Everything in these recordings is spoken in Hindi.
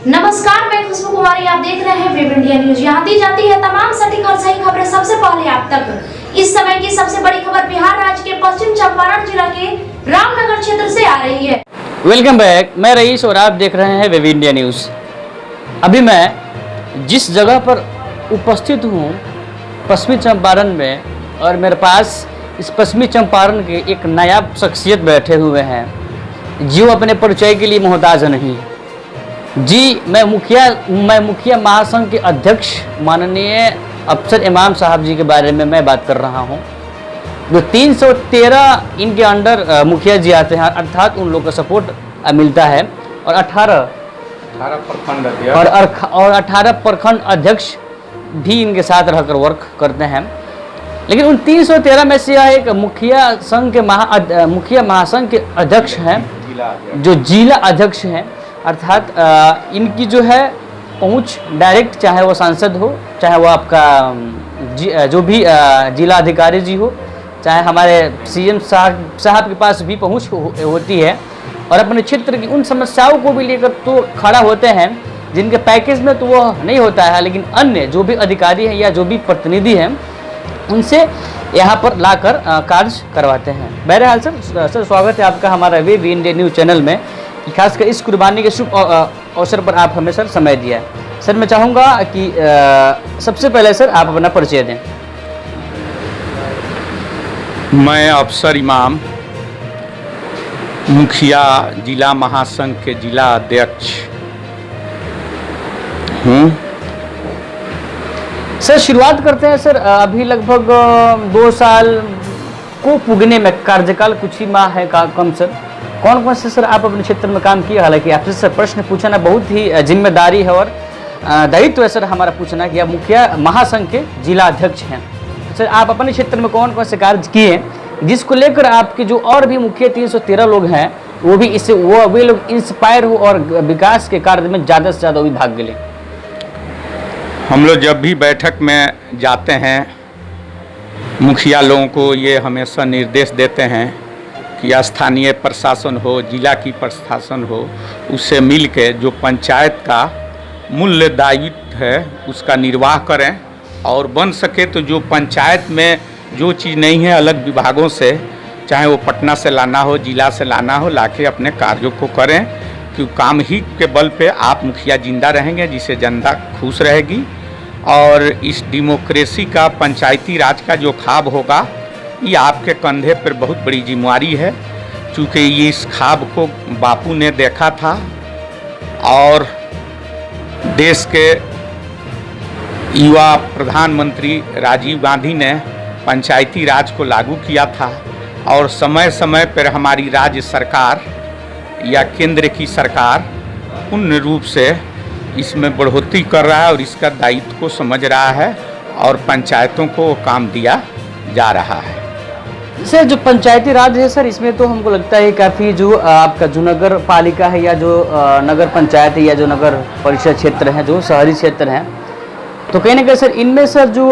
नमस्कार, मैं खुशबू कुमारी। आप देख रहे हैं वेब इंडिया न्यूज। यहाँ दी जाती है तमाम सटीक और सही खबरें सबसे पहले आप तक। इस समय की सबसे बड़ी खबर बिहार राज्य के पश्चिम चंपारण जिला के रामनगर क्षेत्र से आ रही है। वेलकम बैक, मैं रईस और आप देख रहे हैं वेब इंडिया न्यूज। अभी मैं जिस जगह पर उपस्थित हूँ पश्चिमी चंपारण में, और मेरे पास इस पश्चिमी चंपारण के एक नायाब शख्सियत बैठे हुए हैं जो अपने परिचय के लिए मोहताज नहीं। जी, मैं मुखिया महासंघ के अध्यक्ष माननीय अफसर इमाम साहब जी के बारे में मैं बात कर रहा हूं। जो 313 इनके अंडर मुखिया जी आते हैं, अर्थात उन लोगों का सपोर्ट मिलता है, और 18 प्रखंड अध्यक्ष भी इनके साथ रहकर वर्क करते हैं। लेकिन उन 313 में से यह एक मुखिया महासंघ के अध्यक्ष हैं, जो जिला अध्यक्ष हैं। अर्थात इनकी जो है पहुंच डायरेक्ट, चाहे वो सांसद हो, चाहे वो आपका जो भी जिला अधिकारी जी हो, चाहे हमारे सीएम साहब के पास भी पहुंच होती है, और अपने क्षेत्र की उन समस्याओं को भी लेकर तो खड़ा होते हैं जिनके पैकेज में तो वो नहीं होता है, लेकिन अन्य जो भी अधिकारी हैं या जो भी प्रतिनिधि हैं उनसे यहाँ पर लाकर कार्य करवाते हैं। बहरहाल सर स्वागत है आपका हमारा वेब इंडिया न्यूज़ चैनल में। खासकर इस कुर्बानी के शुभ अवसर पर आप हमें सर समय दिया है। सर मैं चाहूँगा कि सबसे पहले सर आप अपना परिचय दें। मैं अफसर इमाम मुखिया जिला महासंघ के जिला अध्यक्ष हूँ। सर शुरुआत करते हैं सर। अभी लगभग 2 साल को पुगने में, कार्यकाल कुछ ही माह है कम सर। कौन कौन से सर आप अपने क्षेत्र में काम किए? हालांकि आपसे सर प्रश्न पूछना बहुत ही जिम्मेदारी है और दायित्व है सर हमारा पूछना कि आप मुखिया महासंघ के जिला अध्यक्ष हैं। सर आप अपने क्षेत्र में कौन कौन से कार्य किए जिसको लेकर आपके जो और भी मुखिया 313 लोग हैं वो भी इससे वे लोग इंस्पायर हो और विकास के कार्य में ज़्यादा से ज़्यादा भी भाग लें? हम लोग जब भी बैठक में जाते हैं मुखिया लोगों को ये हमेशा निर्देश देते हैं कि स्थानीय प्रशासन हो, जिला की प्रशासन हो, उससे मिल के जो पंचायत का मूल्य दायित्व है उसका निर्वाह करें, और बन सके तो जो पंचायत में जो चीज़ नहीं है अलग विभागों से, चाहे वो पटना से लाना हो, जिला से लाना हो, लाके अपने कार्यों को करें। क्योंकि काम ही के बल पे आप मुखिया जिंदा रहेंगे, जिससे जनता खुश रहेगी। और इस डेमोक्रेसी का, पंचायती राज का जो ख्वाब होगा ये आपके कंधे पर बहुत बड़ी जिम्मेवारी है। चूँकि ये इस ख्वाब को बापू ने देखा था और देश के युवा प्रधानमंत्री राजीव गांधी ने पंचायती राज को लागू किया था, और समय समय पर हमारी राज्य सरकार या केंद्र की सरकार पूर्ण रूप से इसमें बढ़ोतरी कर रहा है और इसका दायित्व को समझ रहा है, और पंचायतों को काम दिया जा रहा है। सर जो पंचायती राज है सर, इसमें तो हमको लगता है काफ़ी जो आपका जो नगर पालिका है या जो नगर पंचायत है या जो नगर परिषद क्षेत्र है, जो शहरी क्षेत्र हैं, तो कहीं ना कहीं सर इनमें सर जो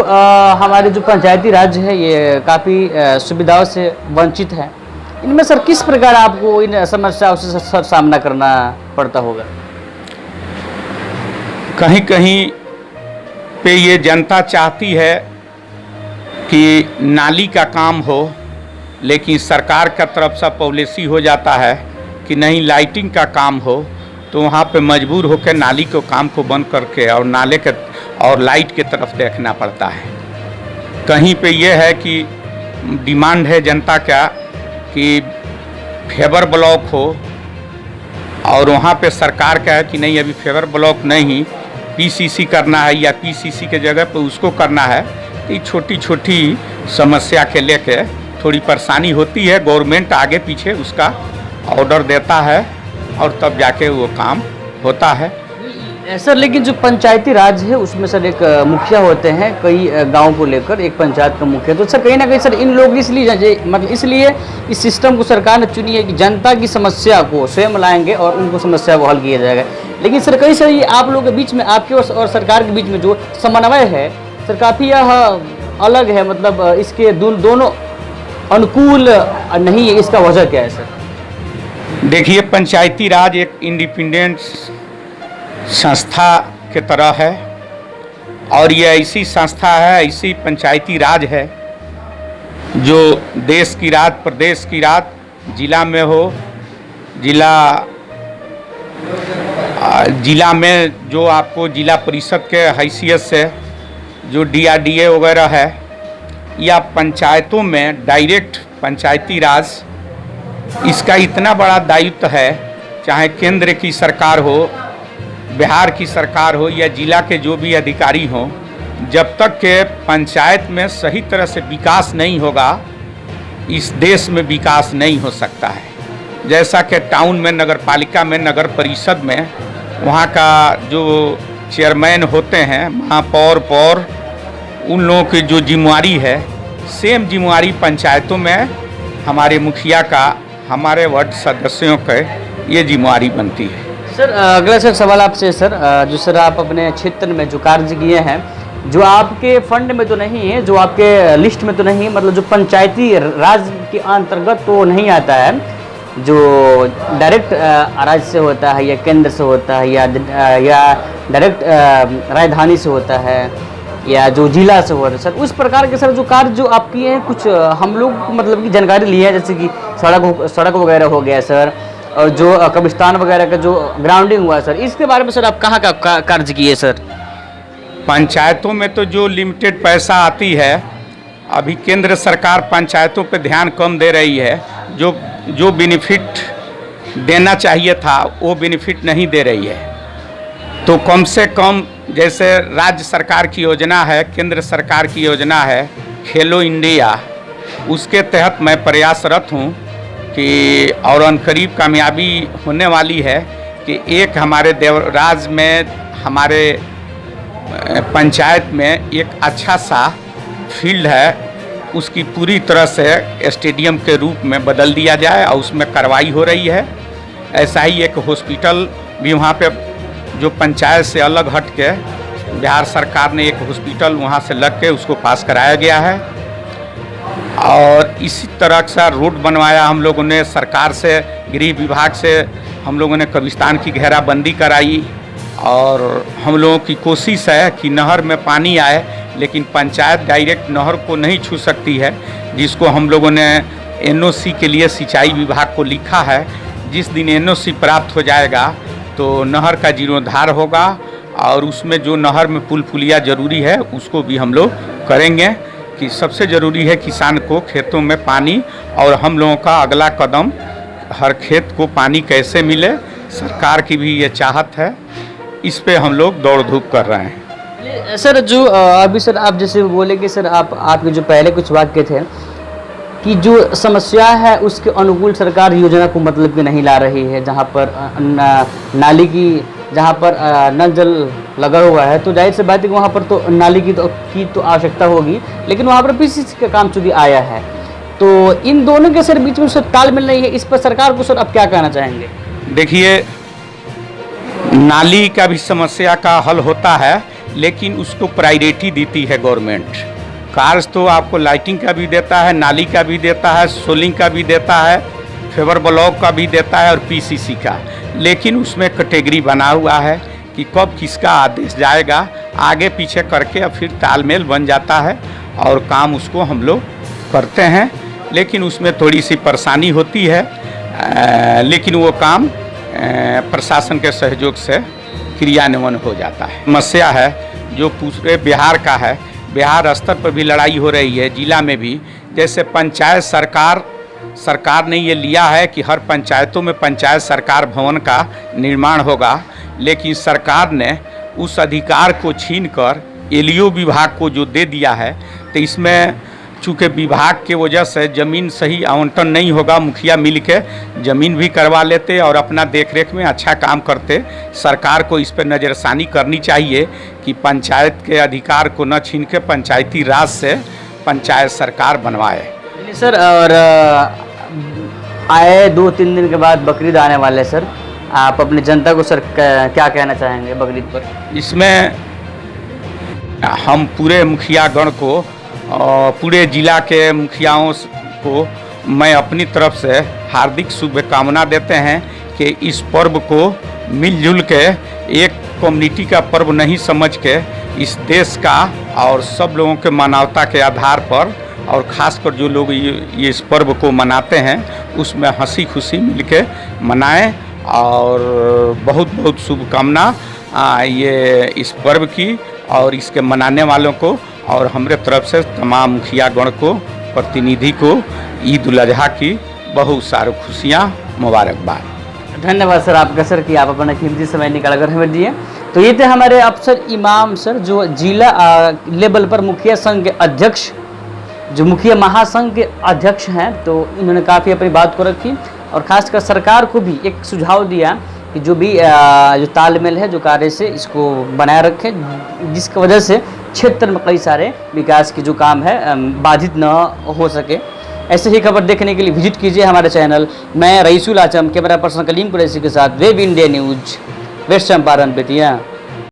हमारे जो पंचायती राज है ये काफ़ी सुविधाओं से वंचित है। इनमें सर किस प्रकार आपको इन समस्याओं से सर सामना करना पड़ता होगा? कहीं कहीं पे ये जनता चाहती है कि नाली का काम हो, लेकिन सरकार का तरफ से पॉलिसी हो जाता है कि नहीं लाइटिंग का काम हो, तो वहाँ पे मजबूर होकर नाली को काम को बंद करके और नाले के और लाइट के तरफ देखना पड़ता है। कहीं पे ये है कि डिमांड है जनता का कि फेवर ब्लॉक हो, और वहाँ पे सरकार का है कि नहीं अभी फेवर ब्लॉक नहीं, पीसीसी करना है या पीसीसी के जगह पे उसको करना है। ये छोटी छोटी समस्या के लेके थोड़ी परेशानी होती है। गवर्नमेंट आगे पीछे उसका ऑर्डर देता है और तब जाके वो काम होता है सर। लेकिन जो पंचायती राज है उसमें सर एक मुखिया होते हैं कई गाँव को लेकर, एक पंचायत का मुखिया। तो सर कहीं ना कहीं सर इन लोग इसलिए इस सिस्टम को सरकार ने चुनी है कि जनता की समस्या को स्वयं लाएंगे और उनको समस्या को हल किया जाएगा। लेकिन सर कहीं सर ये आप लोगों के बीच में, आपके और सरकार के बीच में जो समन्वय है सर काफ़ी यह अलग है, मतलब इसके दोनों अनुकूल नहीं है। इसका वजह क्या है सर? देखिए, पंचायती राज एक इंडिपेंडेंट संस्था के तरह है और ये ऐसी संस्था है, ऐसी पंचायती राज है जो देश की राज, प्रदेश की राज, जिला में हो, जिला में जो आपको जिला परिषद के हैसियत से जो DRDA वगैरह है, या पंचायतों में डायरेक्ट पंचायती राज, इसका इतना बड़ा दायित्व है, चाहे केंद्र की सरकार हो, बिहार की सरकार हो या जिला के जो भी अधिकारी हों, जब तक के पंचायत में सही तरह से विकास नहीं होगा, इस देश में विकास नहीं हो सकता है। जैसा कि टाउन में, नगर पालिका में, नगर परिषद में वहाँ का जो चेयरमैन होते हैं, महापौर, पौर, उन लोगों की जो जिम्मेवारी है, सेम जिम्मेवारी पंचायतों में हमारे मुखिया का, हमारे वार्ड सदस्यों के ये जिम्मेवारी बनती है। सर अगला सर सवाल आपसे सर, जो सर आप अपने क्षेत्र में जो कार्य किए हैं, जो आपके फंड में तो नहीं है, जो आपके लिस्ट में तो नहीं, मतलब जो पंचायती राज के अंतर्गत तो नहीं आता है, जो डायरेक्ट राज्य से होता है या केंद्र से होता है या डायरेक्ट राजधानी से होता है या जो जिला से होता है सर, उस प्रकार के सर जो कार्य जो आप किए हैं, कुछ हम लोग मतलब कि जानकारी ली है, जैसे कि सड़क वगैरह हो गया सर, और जो कब्रिस्तान वगैरह का जो ग्राउंडिंग हुआ सर, इसके बारे में सर आप कहाँ का कार्य किए सर? पंचायतों में तो जो लिमिटेड पैसा आती है, अभी केंद्र सरकार पंचायतों पे ध्यान कम दे रही है, जो बेनिफिट देना चाहिए था वो बेनिफिट नहीं दे रही है। तो कम से कम जैसे राज्य सरकार की योजना है, केंद्र सरकार की योजना है खेलो इंडिया, उसके तहत मैं प्रयासरत हूँ कि और अनकरीब कामयाबी होने वाली है कि एक हमारे देवराज में, हमारे पंचायत में एक अच्छा सा फील्ड है, उसकी पूरी तरह से स्टेडियम के रूप में बदल दिया जाए और उसमें कार्रवाई हो रही है। ऐसा ही एक हॉस्पिटल भी वहाँ पे जो पंचायत से अलग हट के बिहार सरकार ने एक हॉस्पिटल वहाँ से लग के उसको पास कराया गया है। और इसी तरह का रोड बनवाया हम लोगों ने सरकार से, गृह विभाग से हम लोगों ने कब्रिस्तान की घेराबंदी कराई और हम लोगों की कोशिश है कि नहर में पानी आए, लेकिन पंचायत डायरेक्ट नहर को नहीं छू सकती है, जिसको हम लोगों ने NOC के लिए सिंचाई विभाग को लिखा है। जिस दिन NOC प्राप्त हो जाएगा तो नहर का जीर्णोद्धार होगा और उसमें जो नहर में पुल पुलिया ज़रूरी है उसको भी हम लोग करेंगे, कि सबसे ज़रूरी है किसान को खेतों में पानी, और हम लोगों का अगला कदम हर खेत को पानी कैसे मिले, सरकार की भी ये चाहत है, इस पे हम लोग दौड़ धूप कर रहे हैं। सर जो अभी सर आप जैसे बोले कि सर आपके जो पहले कुछ वाक्य थे कि जो समस्या है उसके अनुकूल सरकार योजना को मतलब कि नहीं ला रही है, जहाँ पर नाली की, जहाँ पर नल जल लगा हुआ है, तो जाहिर सी बात है कि वहाँ पर तो नाली की तो आवश्यकता होगी, लेकिन वहाँ पर PCC का काम चूंकि आया है, तो इन दोनों के सर बीच में सर तालमेल नहीं है, इस पर सरकार को सर अब क्या कहना चाहेंगे? देखिए, नाली का भी समस्या का हल होता है, लेकिन उसको प्रायोरिटी देती है गवर्नमेंट। कार्य तो आपको लाइटिंग का भी देता है, नाली का भी देता है, सोलिंग का भी देता है, फेवर ब्लॉक का भी देता है और PCC का, लेकिन उसमें कैटेगरी बना हुआ है कि कब किसका आदेश जाएगा, आगे पीछे करके और फिर तालमेल बन जाता है और काम उसको हम लोग करते हैं। लेकिन उसमें थोड़ी सी परेशानी होती है, लेकिन वो काम प्रशासन के सहयोग से क्रियान्वयन हो जाता है। समस्या है जो पूरे बिहार का है, बिहार स्तर पर भी लड़ाई हो रही है, जिला में भी। जैसे पंचायत सरकार ने ये लिया है कि हर पंचायतों में पंचायत सरकार भवन का निर्माण होगा, लेकिन सरकार ने उस अधिकार को छीनकर LEO विभाग को जो दे दिया है, तो इसमें चूँकि विभाग के वजह से ज़मीन सही आवंटन नहीं होगा, मुखिया मिल के ज़मीन भी करवा लेते और अपना देखरेख में अच्छा काम करते। सरकार को इस पर नज़रसानी करनी चाहिए कि पंचायत के अधिकार को न छीन के पंचायती राज से पंचायत सरकार बनवाए। सर और आए 2-3 दिन के बाद बकरीद आने वाले सर, आप अपनी जनता को सर क्या कहना चाहेंगे बकरीद पर? इसमें हम पूरे मुखियागण को, पूरे जिला के मुखियाओं को मैं अपनी तरफ से हार्दिक शुभकामना देते हैं कि इस पर्व को मिलजुल के एक कम्युनिटी का पर्व नहीं समझ के इस देश का और सब लोगों के मानवता के आधार पर, और ख़ासकर जो लोग ये इस पर्व को मनाते हैं उसमें हंसी खुशी मिलके मनाएं। और बहुत बहुत शुभकामना ये इस पर्व की और इसके मनाने वालों को, और हमारे तरफ से तमाम मुखियागण को, प्रतिनिधि को ईद उल अजहा की बहुत सारी खुशियाँ, मुबारकबाद। धन्यवाद सर आपका सर कि आप अपना कीमती समय निकाल कर हमें दिए। तो ये थे हमारे अफसर इमाम सर, जो जिला लेवल पर मुखिया संघ के अध्यक्ष, जो मुखिया महासंघ के अध्यक्ष हैं। तो इन्होंने काफ़ी अपनी बात को रखी और ख़ासकर सरकार को भी एक सुझाव दिया कि जो भी जो तालमेल है, जो कार्य से इसको बनाए रखें, जिसकी वजह से क्षेत्र में कई सारे विकास के जो काम है बाधित न हो सके। ऐसे ही खबर देखने के लिए विजिट कीजिए हमारे चैनल। मैं रईसुल आचम, कैमरा पर्सन कलीम कुरैशी के साथ web India news, west Champaran, Bettiah.